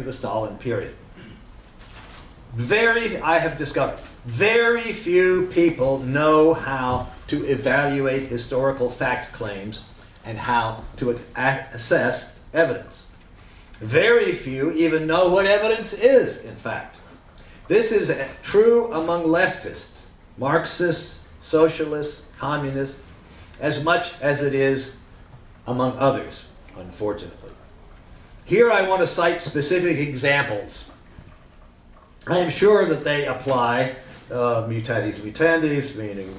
the Stalin period. I have discovered, very few people know how to evaluate historical fact claims and how to assess evidence. Very few even know what evidence is, in fact. This is true among leftists, Marxists, socialists, communists, as much as it is among others, unfortunately. Here I want to cite specific examples. I am sure that they apply mutatis mutandis, meaning,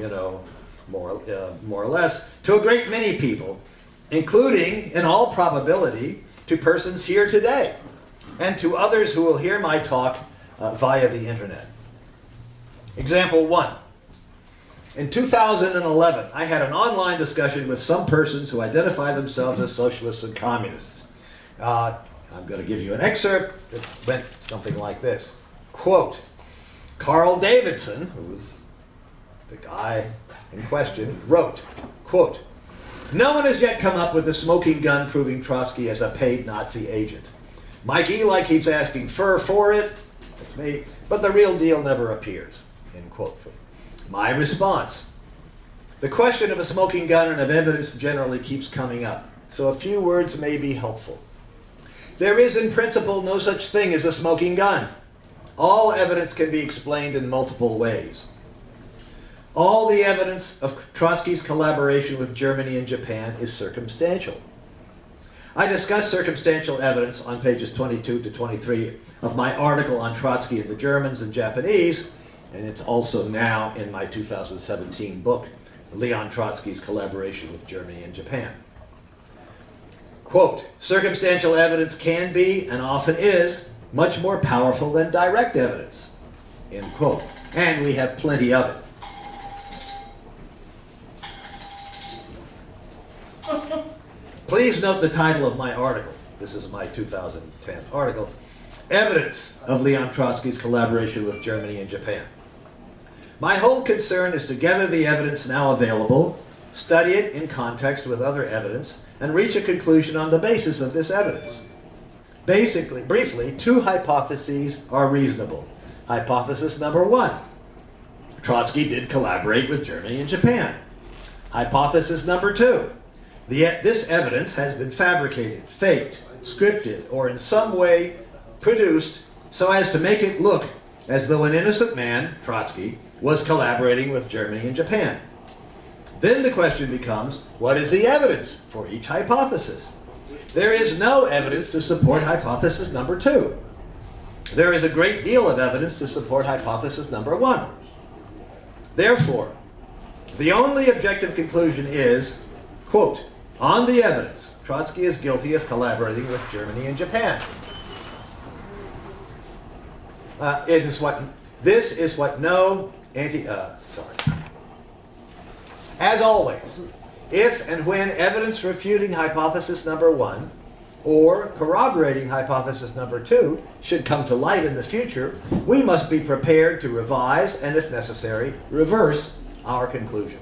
more or less, to a great many people, including, in all probability, to persons here today, and to others who will hear my talk via the internet. Example 1. In 2011, I had an online discussion with some persons who identify themselves as socialists and communists. I'm going to give you an excerpt that went something like this. Quote, Carl Davidson, who was the guy in question, wrote, quote, "No one has yet come up with the smoking gun proving Trotsky as a paid Nazi agent. Mike Eli keeps asking Furr for it, that's me, but the real deal never appears." End quote. My response: the question of a smoking gun and of evidence generally keeps coming up, so a few words may be helpful. There is in principle no such thing as a smoking gun. All evidence can be explained in multiple ways. All the evidence of Trotsky's collaboration with Germany and Japan is circumstantial. I discuss circumstantial evidence on pages 22 to 23 of my article on Trotsky and the Germans and Japanese, and it's also now in my 2017 book, Leon Trotsky's Collaboration with Germany and Japan. Quote, circumstantial evidence can be, and often is, much more powerful than direct evidence. End quote. And we have plenty of it. Please note the title of my article. This is my 2010 article. Evidence of Leon Trotsky's collaboration with Germany and Japan. My whole concern is to gather the evidence now available, study it in context with other evidence, and reach a conclusion on the basis of this evidence. Basically, briefly, two hypotheses are reasonable. Hypothesis number 1, Trotsky did collaborate with Germany and Japan. Hypothesis number 2, this evidence has been fabricated, faked, scripted, or in some way produced so as to make it look as though an innocent man, Trotsky, was collaborating with Germany and Japan. Then the question becomes, what is the evidence for each hypothesis? There is no evidence to support hypothesis number 2. There is a great deal of evidence to support hypothesis number 1. Therefore, the only objective conclusion is, quote, on the evidence, Trotsky is guilty of collaborating with Germany and Japan. This is what no As always, if and when evidence refuting hypothesis number 1 or corroborating hypothesis number 2 should come to light in the future, we must be prepared to revise and, if necessary, reverse our conclusion.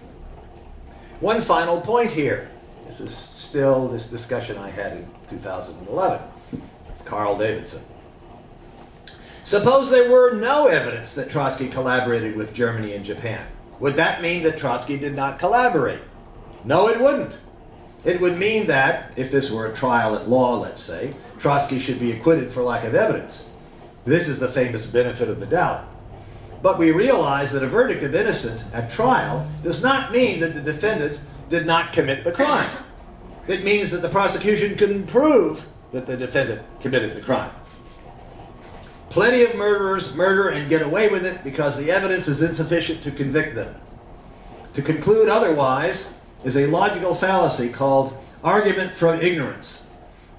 One final point here. This is still this discussion I had in 2011 with Carl Davidson. Suppose there were no evidence that Trotsky collaborated with Germany and Japan. Would that mean that Trotsky did not collaborate? No, it wouldn't. It would mean that, if this were a trial at law, let's say, Trotsky should be acquitted for lack of evidence. This is the famous benefit of the doubt. But we realize that a verdict of innocent at trial does not mean that the defendant did not commit the crime. It means that the prosecution couldn't prove that the defendant committed the crime. Plenty of murderers murder and get away with it because the evidence is insufficient to convict them. To conclude otherwise is a logical fallacy called argument from ignorance.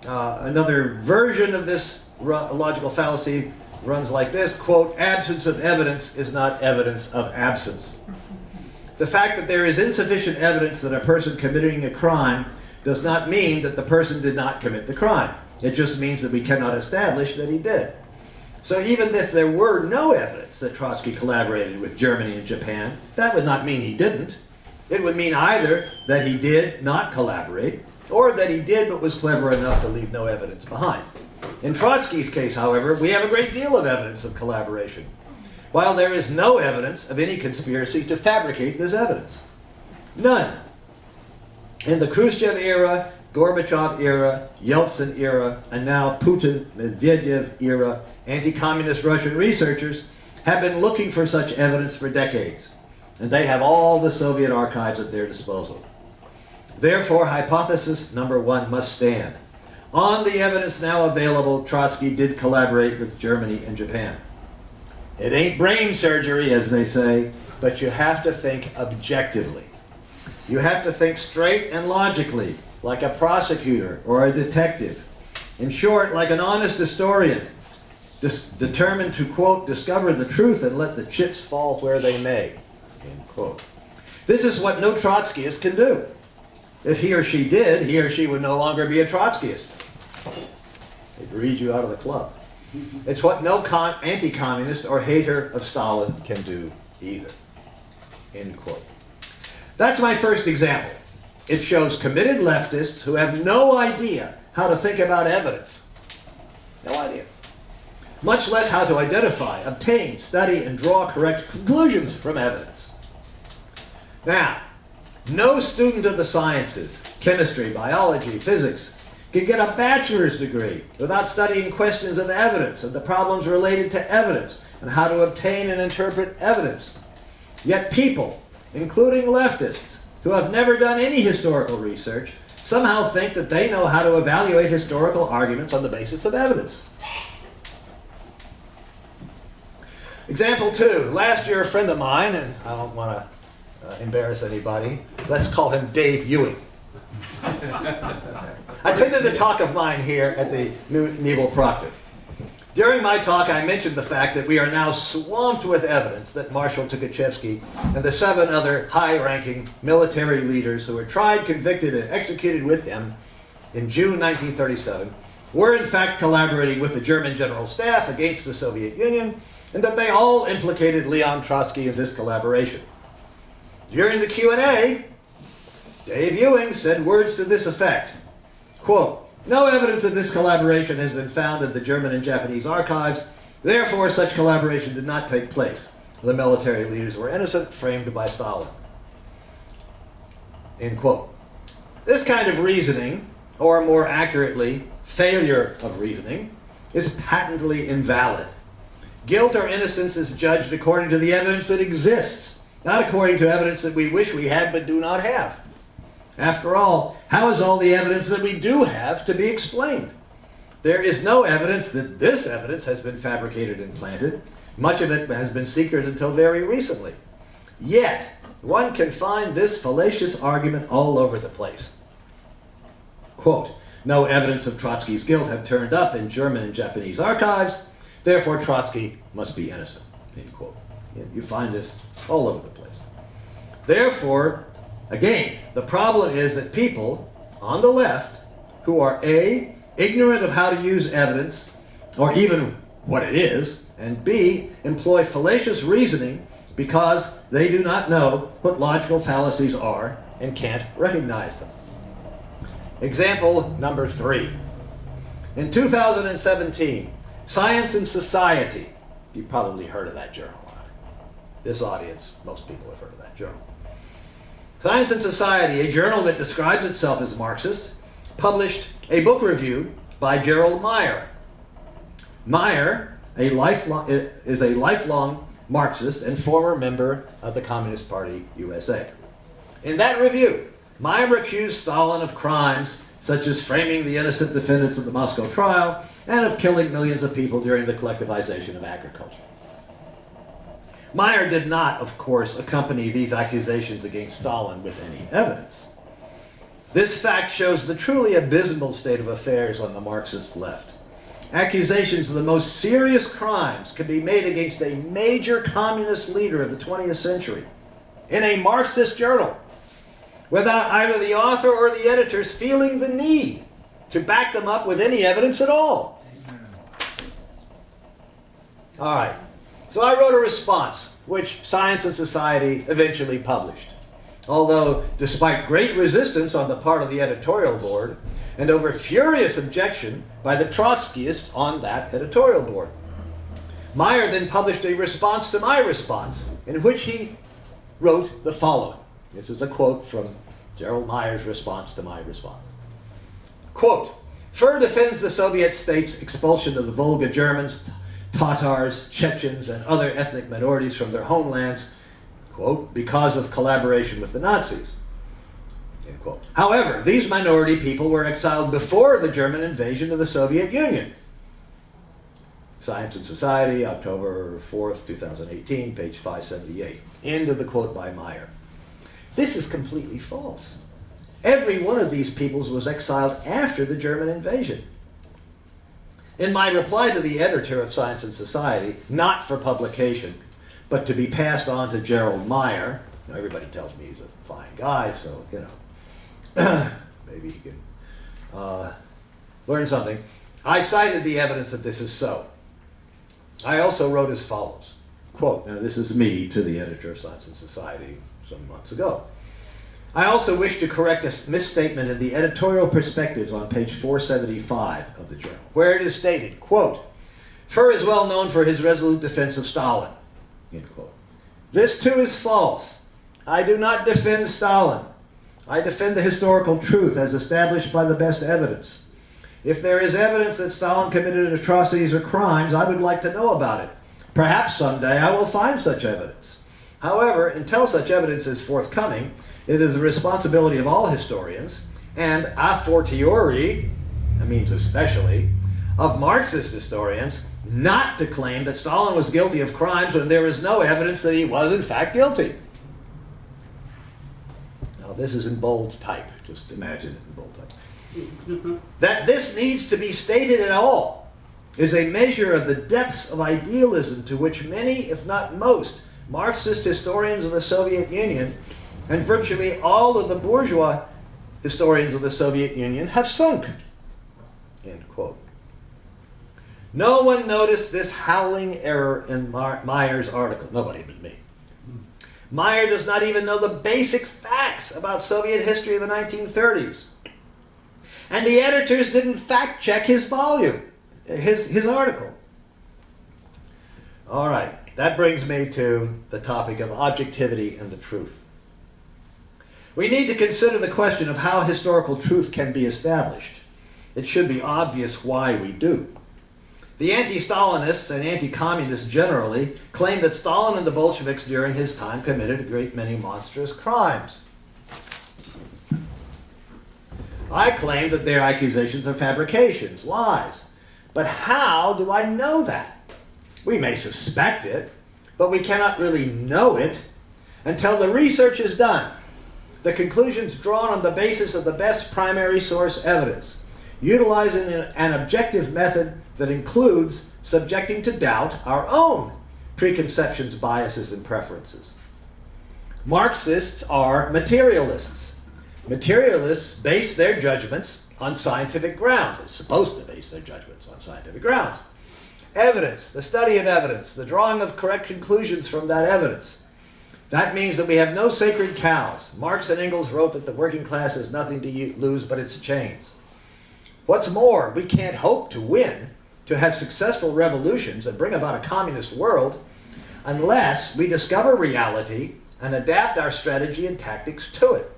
Another version of this logical fallacy runs like this, quote, absence of evidence is not evidence of absence. The fact that there is insufficient evidence that a person committing a crime does not mean that the person did not commit the crime. It just means that we cannot establish that he did. So even if there were no evidence that Trotsky collaborated with Germany and Japan, that would not mean he didn't. It would mean either that he did not collaborate, or that he did but was clever enough to leave no evidence behind. In Trotsky's case, however, we have a great deal of evidence of collaboration, while there is no evidence of any conspiracy to fabricate this evidence. None. In the Khrushchev era, Gorbachev era, Yeltsin era, and now Putin-Medvedev era, anti-communist Russian researchers have been looking for such evidence for decades, and they have all the Soviet archives at their disposal. Therefore, hypothesis number one must stand. On the evidence now available, Trotsky did collaborate with Germany and Japan. It ain't brain surgery, as they say, but you have to think objectively. You have to think straight and logically, like a prosecutor or a detective. In short, like an honest historian, determined to, quote, discover the truth and let the chips fall where they may, end quote. This is what no Trotskyist can do. If he or she did, he or she would no longer be a Trotskyist. They'd read you out of the club. It's what no anti-communist or hater of Stalin can do either, end quote. That's my first example. It shows committed leftists who have no idea how to think about evidence. No idea. Much less how to identify, obtain, study, and draw correct conclusions from evidence. Now, no student of the sciences, chemistry, biology, physics, can get a bachelor's degree without studying questions of evidence and the problems related to evidence and how to obtain and interpret evidence. Yet people, including leftists, who have never done any historical research, somehow think that they know how to evaluate historical arguments on the basis of evidence. Example 2. Last year, a friend of mine, and I don't want to embarrass anybody, let's call him Dave Ewing. I attended a talk of mine here at the new Nebel Proctor. During my talk, I mentioned the fact that we are now swamped with evidence that Marshal Tukhachevsky and the 7 other high-ranking military leaders who were tried, convicted, and executed with him in June 1937 were in fact collaborating with the German General Staff against the Soviet Union, and that they all implicated Leon Trotsky in this collaboration. During the Q&A, Dave Ewing said words to this effect, quote, "No evidence of this collaboration has been found in the German and Japanese archives. Therefore, such collaboration did not take place. The military leaders were innocent, framed by Stalin." End quote. This kind of reasoning, or more accurately, failure of reasoning, is patently invalid. Guilt or innocence is judged according to the evidence that exists, not according to evidence that we wish we had but do not have. After all, how is all the evidence that we do have to be explained? There is no evidence that this evidence has been fabricated and planted. Much of it has been secret until very recently. Yet, one can find this fallacious argument all over the place. Quote, "No evidence of Trotsky's guilt have turned up in German and Japanese archives, therefore Trotsky must be innocent." End quote. You find this all over the place. Therefore, again, the problem is that people on the left who are A, ignorant of how to use evidence, or even what it is, and B, employ fallacious reasoning because they do not know what logical fallacies are and can't recognize them. Example number 3. In 2017, Science and Society, you've probably heard of that journal. This audience, most people have heard of that journal. Science and Society, a journal that describes itself as Marxist, published a book review by Gerald Meyer. Meyer is a lifelong Marxist and former member of the Communist Party USA. In that review, Meyer accused Stalin of crimes such as framing the innocent defendants of the Moscow trial and of killing millions of people during the collectivization of agriculture. Meyer did not, of course, accompany these accusations against Stalin with any evidence. This fact shows the truly abysmal state of affairs on the Marxist left. Accusations of the most serious crimes can be made against a major communist leader of the 20th century in a Marxist journal without either the author or the editors feeling the need to back them up with any evidence at all. All right. So I wrote a response, which Science and Society eventually published. Although, despite great resistance on the part of the editorial board, and over furious objection by the Trotskyists on that editorial board. Meyer then published a response to my response, in which he wrote the following. This is a quote from Gerald Meyer's response to my response. Quote, Furr defends the Soviet state's expulsion of the Volga Germans, Tatars, Chechens, and other ethnic minorities from their homelands, quote, because of collaboration with the Nazis. End quote. However, these minority people were exiled before the German invasion of the Soviet Union. Science and Society, October 4th, 2018, page 578. End of the quote by Meyer. This is completely false. Every one of these peoples was exiled after the German invasion. In my reply to the editor of Science and Society, not for publication, but to be passed on to Gerald Meyer, everybody tells me he's a fine guy, so, you know, maybe he can learn something. I cited the evidence that this is so. I also wrote as follows, quote, now this is me to the editor of Science and Society some months ago. I also wish to correct a misstatement in the editorial perspectives on page 475 of the journal, where it is stated, quote, Furr is well known for his resolute defense of Stalin, end quote. This too is false. I do not defend Stalin. I defend the historical truth as established by the best evidence. If there is evidence that Stalin committed atrocities or crimes, I would like to know about it. Perhaps someday I will find such evidence. However, until such evidence is forthcoming, it is the responsibility of all historians, and a fortiori, that means especially, of Marxist historians, not to claim that Stalin was guilty of crimes when there is no evidence that he was in fact guilty. Now this is in bold type, just imagine it in bold type. That this needs to be stated at all is a measure of the depths of idealism to which many, if not most, Marxist historians of the Soviet Union and virtually all of the bourgeois historians of the Soviet Union have sunk. End quote. No one noticed this howling error in Meyer's article. Nobody but me. Meyer does not even know the basic facts about Soviet history of the 1930s. And the editors didn't fact check his volume, his article. All right, that brings me to the topic of objectivity and the truth. We need to consider the question of how historical truth can be established. It should be obvious why we do. The anti-Stalinists and anti-communists generally claim that Stalin and the Bolsheviks during his time committed a great many monstrous crimes. I claim that their accusations are fabrications, lies. But how do I know that? We may suspect it, but we cannot really know it until the research is done. The conclusions drawn on the basis of the best primary source evidence, utilizing an objective method that includes subjecting to doubt our own preconceptions, biases, and preferences. Marxists are materialists. Materialists base their judgments on scientific grounds. They're supposed to base their judgments on scientific grounds. Evidence, the study of evidence, the drawing of correct conclusions from that evidence. That means that we have no sacred cows. Marx and Engels wrote that the working class has nothing to lose but its chains. What's more, we can't hope to win, to have successful revolutions and bring about a communist world, unless we discover reality and adapt our strategy and tactics to it.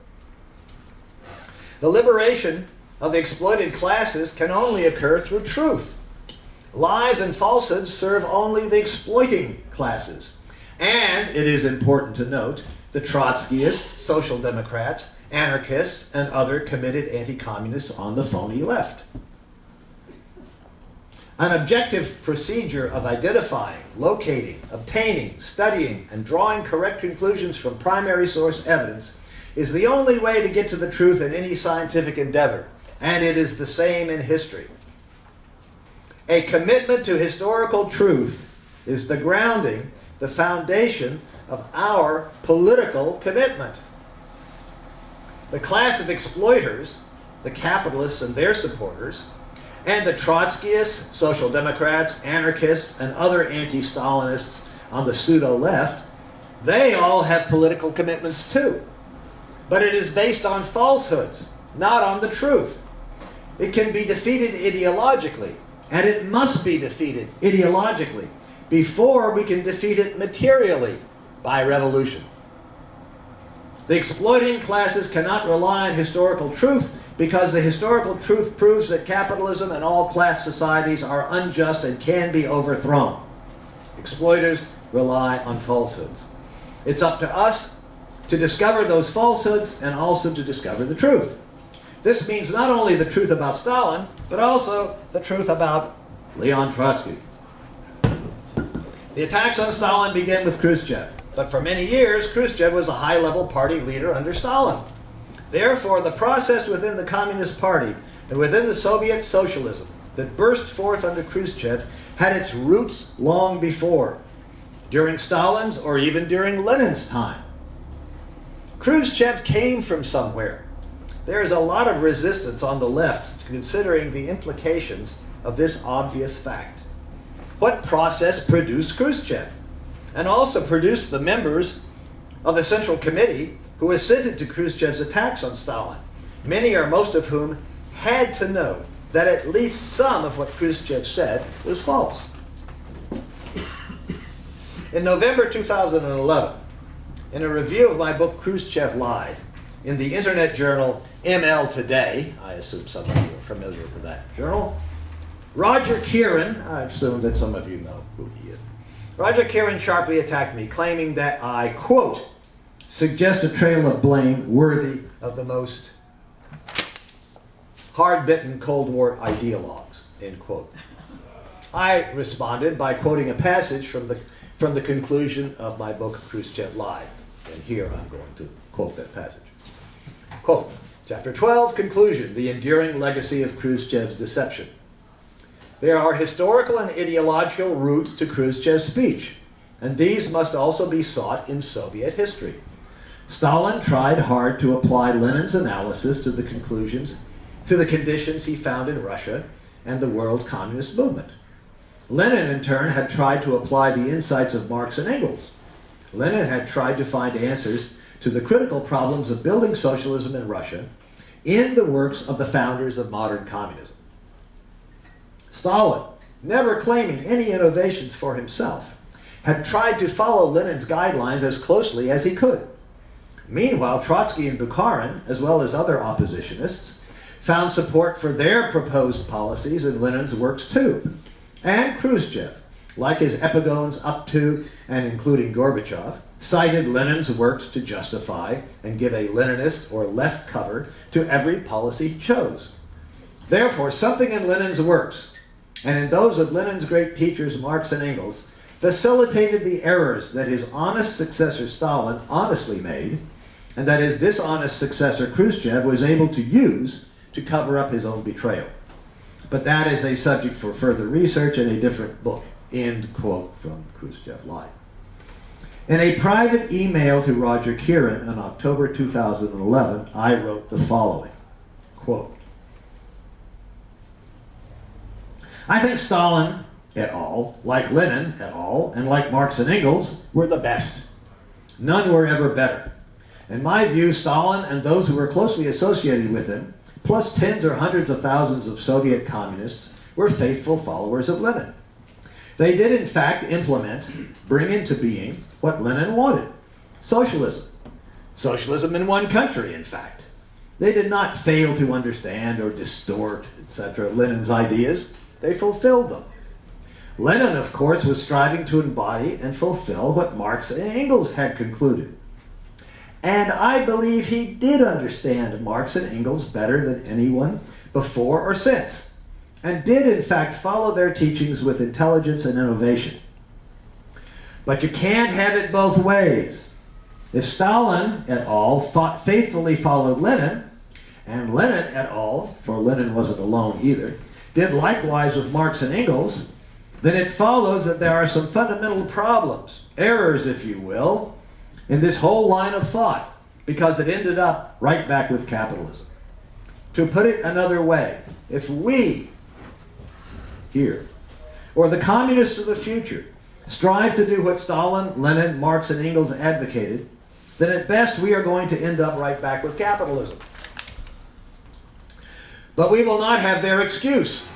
The liberation of the exploited classes can only occur through truth. Lies and falsehoods serve only the exploiting classes. And, it is important to note, the Trotskyists, Social Democrats, anarchists, and other committed anti-communists on the phony left. An objective procedure of identifying, locating, obtaining, studying, and drawing correct conclusions from primary source evidence is the only way to get to the truth in any scientific endeavor, and it is the same in history. A commitment to historical truth is the grounding, the foundation of our political commitment. The class of exploiters, the capitalists and their supporters, and the Trotskyists, Social Democrats, anarchists, and other anti-Stalinists on the pseudo-left, they all have political commitments too. But it is based on falsehoods, not on the truth. It can be defeated ideologically, and it must be defeated ideologically before we can defeat it materially by revolution. The exploiting classes cannot rely on historical truth because the historical truth proves that capitalism and all class societies are unjust and can be overthrown. Exploiters rely on falsehoods. It's up to us to discover those falsehoods and also to discover the truth. This means not only the truth about Stalin, but also the truth about Leon Trotsky. The attacks on Stalin began with Khrushchev, but for many years, Khrushchev was a high-level party leader under Stalin. Therefore, the process within the Communist Party and within the Soviet socialism that burst forth under Khrushchev had its roots long before, during Stalin's or even during Lenin's time. Khrushchev came from somewhere. There is a lot of resistance on the left considering the implications of this obvious fact. What process produced Khrushchev? And also produced the members of the Central Committee who assented to Khrushchev's attacks on Stalin, many or most of whom had to know that at least some of what Khrushchev said was false. In November 2011, in a review of my book Khrushchev Lied, in the internet journal ML Today, I assume some of you are familiar with that journal, Roger Kieran, I assume that some of you know who he is, Roger Kieran sharply attacked me, claiming that I, quote, suggest a trail of blame worthy of the most hard-bitten Cold War ideologues, end quote. I responded by quoting a passage from the conclusion of my book, Khrushchev Lied. And here I'm going to quote that passage. Quote, Chapter 12, Conclusion, the enduring legacy of Khrushchev's deception. There are historical and ideological roots to Khrushchev's speech, and these must also be sought in Soviet history. Stalin tried hard to apply Lenin's analysis to the conditions he found in Russia and the world communist movement. Lenin, in turn, had tried to apply the insights of Marx and Engels. Lenin had tried to find answers to the critical problems of building socialism in Russia in the works of the founders of modern communism. Stalin, never claiming any innovations for himself, had tried to follow Lenin's guidelines as closely as he could. Meanwhile, Trotsky and Bukharin, as well as other oppositionists, found support for their proposed policies in Lenin's works too. And Khrushchev, like his epigones up to and including Gorbachev, cited Lenin's works to justify and give a Leninist or left cover to every policy he chose. Therefore, something in Lenin's works, and in those of Lenin's great teachers Marx and Engels, facilitated the errors that his honest successor Stalin honestly made, and that his dishonest successor Khrushchev was able to use to cover up his own betrayal. But that is a subject for further research in a different book. End quote from Khrushchev Lied. In a private email to Roger Kieran in October 2011, I wrote the following, quote, I think Stalin et al., like Lenin et al., and like Marx and Engels, were the best. None were ever better. In my view, Stalin and those who were closely associated with him, plus tens or hundreds of thousands of Soviet communists, were faithful followers of Lenin. They did in fact implement, bring into being, what Lenin wanted, socialism. Socialism in one country, in fact. They did not fail to understand or distort, etc., Lenin's ideas. They fulfilled them. Lenin, of course, was striving to embody and fulfill what Marx and Engels had concluded. And I believe he did understand Marx and Engels better than anyone before or since, and did in fact follow their teachings with intelligence and innovation. But you can't have it both ways. If Stalin et al. Faithfully followed Lenin, and Lenin et al., for Lenin wasn't alone either, did likewise with Marx and Engels, then it follows that there are some fundamental problems, errors if you will, in this whole line of thought, because it ended up right back with capitalism. To put it another way, if we here, or the communists of the future, strive to do what Stalin, Lenin, Marx, and Engels advocated, then at best we are going to end up right back with capitalism. But we will not have their excuse.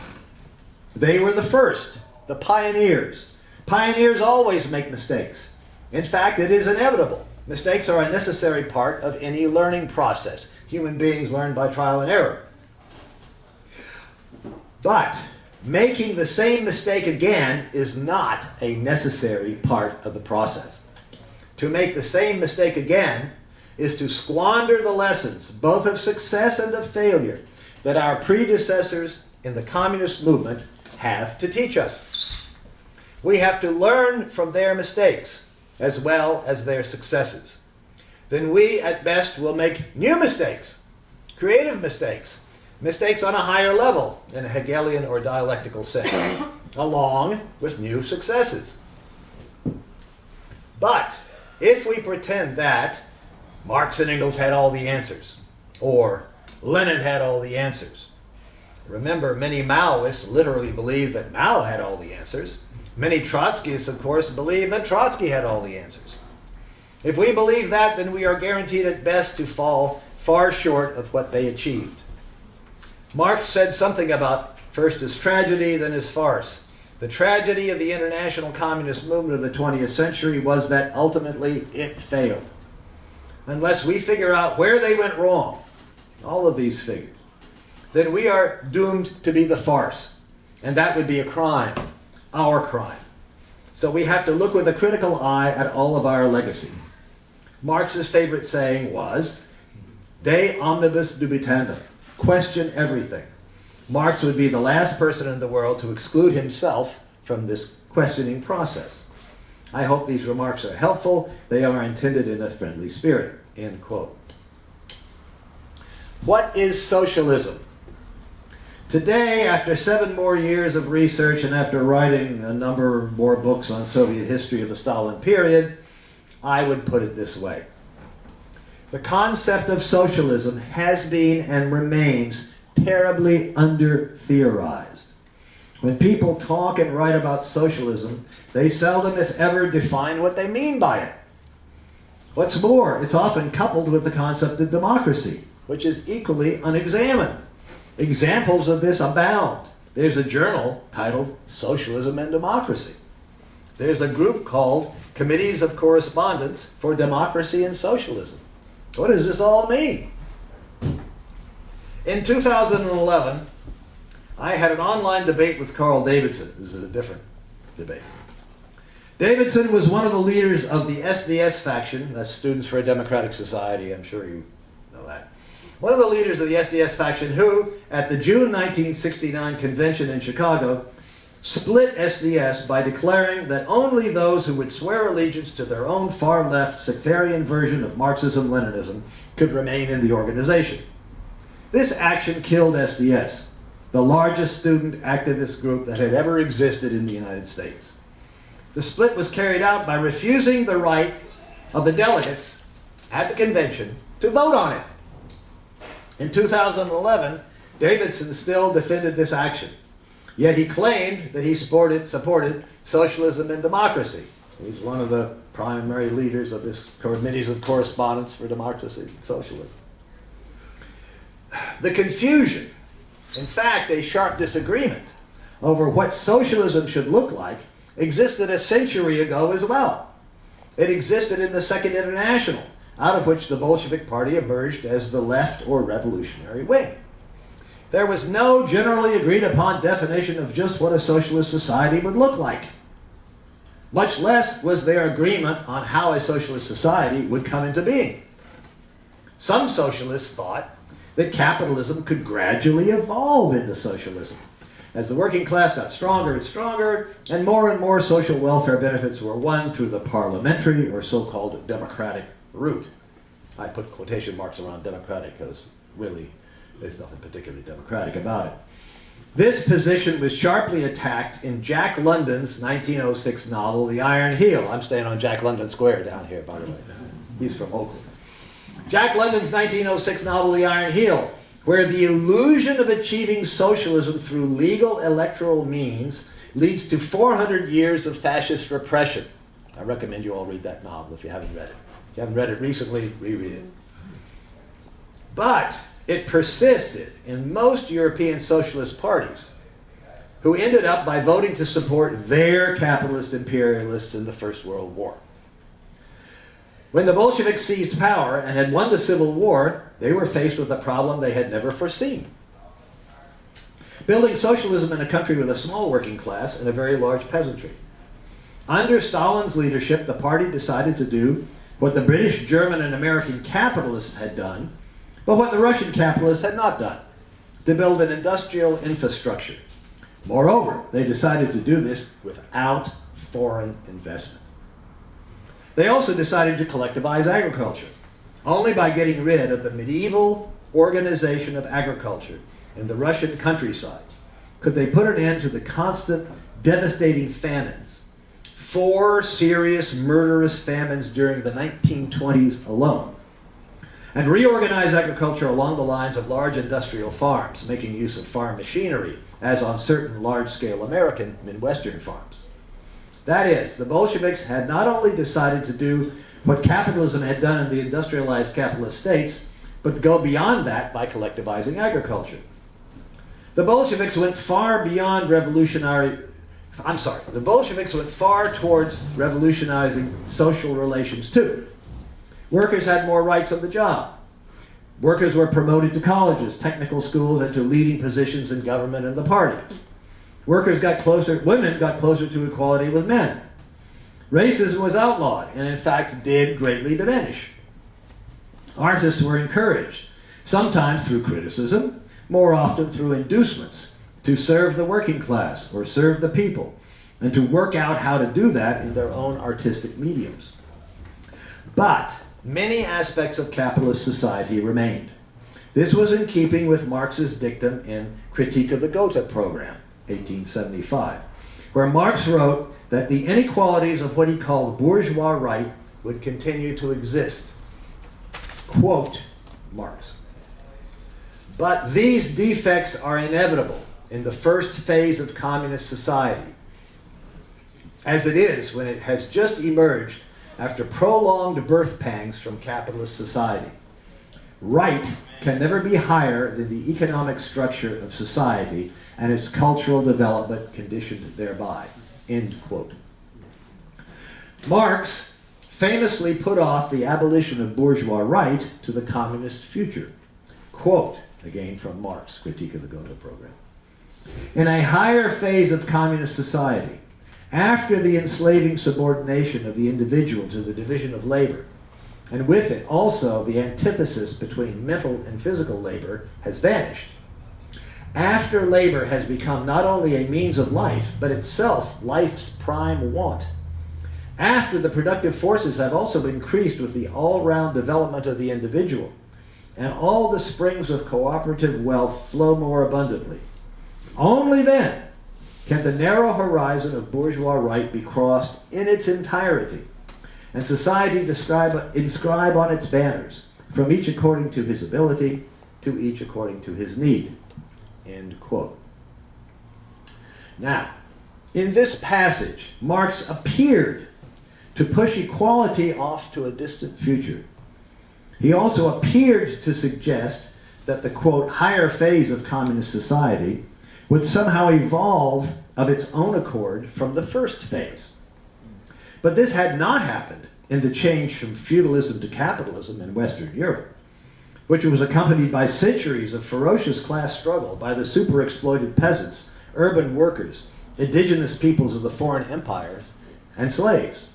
They were the first, the pioneers. Pioneers always make mistakes. In fact, it is inevitable. Mistakes are a necessary part of any learning process. Human beings learn by trial and error. But making the same mistake again is not a necessary part of the process. To make the same mistake again is to squander the lessons, both of success and of failure, that our predecessors in the communist movement have to teach us. We have to learn from their mistakes as well as their successes. Then we, at best, will make new mistakes, creative mistakes, mistakes on a higher level in a Hegelian or dialectical sense, along with new successes. But if we pretend that Marx and Engels had all the answers, or Lenin had all the answers. Remember, many Maoists literally believe that Mao had all the answers. Many Trotskyists, of course, believe that Trotsky had all the answers. If we believe that, then we are guaranteed at best to fall far short of what they achieved. Marx said something about first his tragedy, then his farce. The tragedy of the international communist movement of the 20th century was that ultimately it failed. Unless we figure out where they went wrong, all of these figures, then we are doomed to be the farce. And that would be a crime, our crime. So we have to look with a critical eye at all of our legacy. Marx's favorite saying was, de omnibus dubitandum, question everything. Marx would be the last person in the world to exclude himself from this questioning process. I hope these remarks are helpful. They are intended in a friendly spirit. End quote. What is socialism? Today, after 7 more years of research and after writing a number more books on Soviet history of the Stalin period, I would put it this way. The concept of socialism has been and remains terribly under-theorized. When people talk and write about socialism, they seldom, if ever, define what they mean by it. What's more, it's often coupled with the concept of democracy, which is equally unexamined. Examples of this abound. There's a journal titled Socialism and Democracy. There's a group called Committees of Correspondence for Democracy and Socialism. What does this all mean? In 2011, I had an online debate with Carl Davidson. This is a different debate. Davidson was one of the leaders of the SDS faction, that's Students for a Democratic Society, I'm sure you know that. One of the leaders of the SDS faction who, at the June 1969 convention in Chicago, split SDS by declaring that only those who would swear allegiance to their own far-left sectarian version of Marxism-Leninism could remain in the organization. This action killed SDS, the largest student activist group that had ever existed in the United States. The split was carried out by refusing the right of the delegates at the convention to vote on it. In 2011, Davidson still defended this action, yet he claimed that he supported socialism and democracy. He's one of the primary leaders of this Committees of Correspondence for Democracy and Socialism. The confusion, in fact, a sharp disagreement over what socialism should look like, existed a century ago as well. It existed in the Second International, out of which the Bolshevik Party emerged as the left or revolutionary wing. There was no generally agreed upon definition of just what a socialist society would look like. Much less was there agreement on how a socialist society would come into being. Some socialists thought that capitalism could gradually evolve into socialism. As the working class got stronger and more social welfare benefits were won through the parliamentary or so-called democratic route. I put quotation marks around democratic because really there's nothing particularly democratic about it. This position was sharply attacked in Jack London's 1906 novel, The Iron Heel. I'm staying on Jack London Square down here, by the way. He's from Oakland. Jack London's 1906 novel, The Iron Heel, where the illusion of achieving socialism through legal electoral means leads to 400 years of fascist repression. I recommend you all read that novel if you haven't read it. If you haven't read it recently, reread it. But It persisted in most European socialist parties, who ended up by voting to support their capitalist imperialists in the First World War. When the Bolsheviks seized power and had won the Civil War, they were faced with a problem they had never foreseen. Building socialism in a country with a small working class and a very large peasantry. Under Stalin's leadership, the party decided to do what the British, German, and American capitalists had done, but what the Russian capitalists had not done, to build an industrial infrastructure. Moreover, they decided to do this without foreign investment. They also decided to collectivize agriculture. Only by getting rid of the medieval organization of agriculture in the Russian countryside could they put an end to the constant, devastating famines. 4 serious, murderous famines during the 1920s alone. And reorganize agriculture along the lines of large industrial farms, making use of farm machinery, as on certain large-scale American Midwestern farms. That is, the Bolsheviks had not only decided to do what capitalism had done in the industrialized capitalist states, but go beyond that by collectivizing agriculture. The Bolsheviks went far beyond the Bolsheviks went far towards revolutionizing social relations too. Workers had more rights on the job. Workers were promoted to colleges, technical schools, and to leading positions in government and the party. Women got closer to equality with men. Racism was outlawed, and in fact did greatly diminish. Artists were encouraged, sometimes through criticism, more often through inducements, to serve the working class or serve the people, and to work out how to do that in their own artistic mediums. But many aspects of capitalist society remained. This was in keeping with Marx's dictum in Critique of the Gotha Program, 1875, where Marx wrote that the inequalities of what he called bourgeois right would continue to exist. Quote Marx. But these defects are inevitable in the first phase of communist society, as it is when it has just emerged after prolonged birth pangs from capitalist society. Right can never be higher than the economic structure of society and its cultural development conditioned thereby. End quote. Marx famously put off the abolition of bourgeois right to the communist future. Quote, again from Marx, Critique of the Gotha Program. In a higher phase of communist society, after the enslaving subordination of the individual to the division of labor, and with it also the antithesis between mental and physical labor has vanished, after labor has become not only a means of life, but itself life's prime want, after the productive forces have also increased with the all-round development of the individual, and all the springs of cooperative wealth flow more abundantly, only then can the narrow horizon of bourgeois right be crossed in its entirety, and society inscribe on its banners, from each according to his ability, to each according to his need. End quote. Now, in this passage, Marx appeared to push equality off to a distant future. He also appeared to suggest that the, quote, higher phase of communist society would somehow evolve of its own accord from the first phase. But this had not happened in the change from feudalism to capitalism in Western Europe, which was accompanied by centuries of ferocious class struggle by the super-exploited peasants, urban workers, indigenous peoples of the foreign empires, and slaves.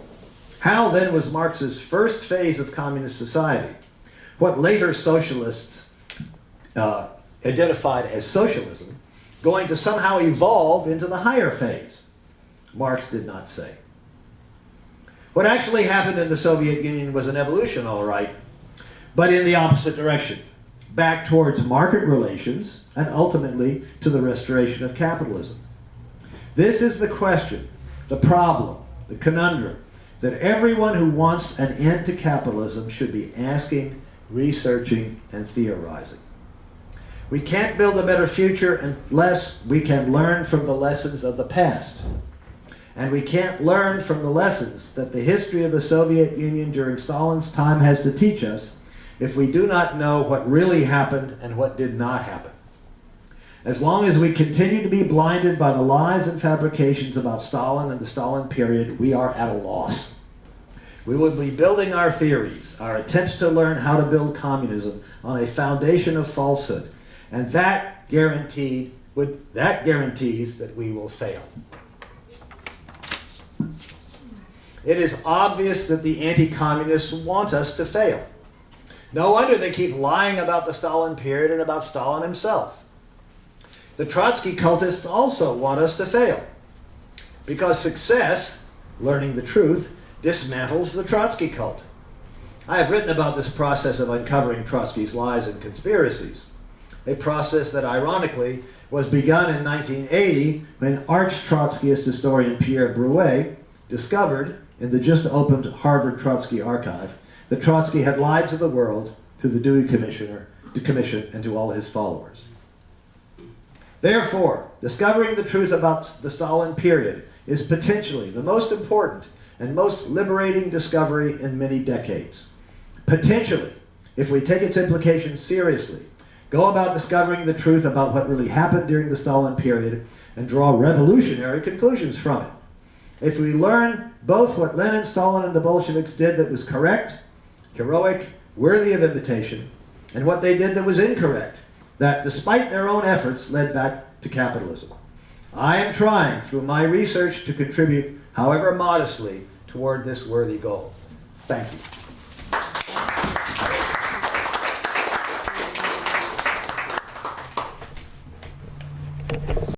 How then was Marx's first phase of communist society, what later socialists identified as socialism, going to somehow evolve into the higher phase? Marx did not say. What actually happened in the Soviet Union was an evolution, all right, but in the opposite direction, back towards market relations and ultimately to the restoration of capitalism. This is the question, the problem, the conundrum that everyone who wants an end to capitalism should be asking, researching, and theorizing. We can't build a better future unless we can learn from the lessons of the past. And we can't learn from the lessons that the history of the Soviet Union during Stalin's time has to teach us if we do not know what really happened and what did not happen. As long as we continue to be blinded by the lies and fabrications about Stalin and the Stalin period, we are at a loss. We will be building our theories, our attempts to learn how to build communism on a foundation of falsehood, and that guarantees that we will fail. It is obvious that the anti-communists want us to fail. No wonder they keep lying about the Stalin period and about Stalin himself. The Trotsky cultists also want us to fail, because success, learning the truth, dismantles the Trotsky cult. I have written about this process of uncovering Trotsky's lies and conspiracies, a process that ironically was begun in 1980 when arch-Trotskyist historian Pierre Brouet discovered in the just-opened Harvard Trotsky archive that Trotsky had lied to the world, to the Dewey Commission, and to all his followers. Therefore, discovering the truth about the Stalin period is potentially the most important and most liberating discovery in many decades. Potentially, if we take its implications seriously, go about discovering the truth about what really happened during the Stalin period, and draw revolutionary conclusions from it. If we learn both what Lenin, Stalin, and the Bolsheviks did that was correct, heroic, worthy of imitation, and what they did that was incorrect, that despite their own efforts led back to capitalism. I am trying through my research to contribute, however modestly, toward this worthy goal. Thank you.